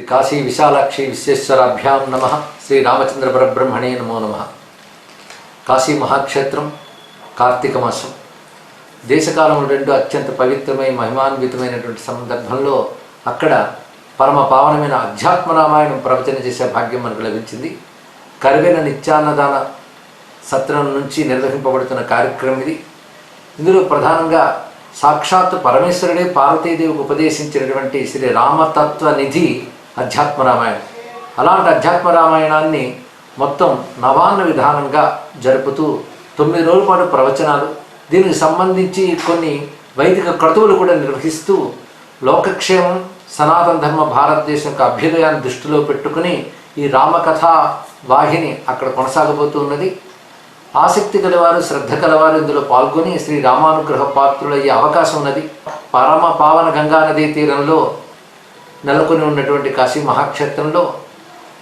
కాశీ విశాలాక్షి విశ్వేశ్వరాభ్యాం నమః. శ్రీ రామచంద్ర పరబ్రహ్మణే నమో నమః. కాశీ మహాక్షేత్రం, కార్తీక మాసం, దేశకాలములు రెండు అత్యంత పవిత్రమైన మహిమాన్వితమైనటువంటి సందర్భంలో అక్కడ పరమ పావనమైన అధ్యాత్మ రామాయణం ప్రవచన చేసే భాగ్యం మనకు లభించింది. కరివెన నిత్యాన్నదాన సత్రం నుంచి నిర్వహింపబడుతున్న కార్యక్రమం ఇది. ఇందులో ప్రధానంగా సాక్షాత్ పరమేశ్వరుడే పార్వతీదేవికి ఉపదేశించినటువంటి శ్రీ రామతత్వ నిధి అధ్యాత్మ రామాయణం. అలాంటి అధ్యాత్మ రామాయణాన్ని మొత్తం నవాన్న విధానంగా జరుపుతూ 9 రోజుల పాటు ప్రవచనాలు, దీనికి సంబంధించి కొన్ని వైదిక క్రతువులు కూడా నిర్వహిస్తూ లోకక్షేమం, సనాతన ధర్మ భారతదేశం యొక్క అభ్యుదయాన్ని దృష్టిలో పెట్టుకుని ఈ రామకథా వాహిని అక్కడ కొనసాగబోతూ ఉన్నది. ఆసక్తి కలవారు, శ్రద్ధ కలవారు ఇందులో పాల్గొని శ్రీ రామానుగ్రహ పాత్రులయ్యే అవకాశం ఉన్నది. పరమ పావన గంగా నదీ తీరంలో నెలకొని ఉన్నటువంటి కాశీ మహాక్షేత్రంలో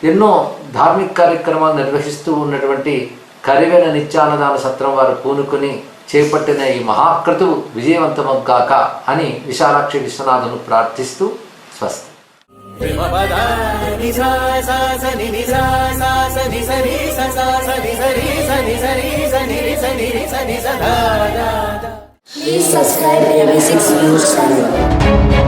ఎన్నో ధార్మిక కార్యక్రమాలు నిర్వహిస్తూ ఉన్నటువంటి కరివెన నిత్యాన్నదాన సత్రం వారు పూనుకొని చేపట్టిన ఈ మహాక్రతువు విజయవంతమగాక అని విశాలాక్షి విశ్వనాథును ప్రార్థిస్తూ స్వస్తి. Please subscribe to AB6 News channel.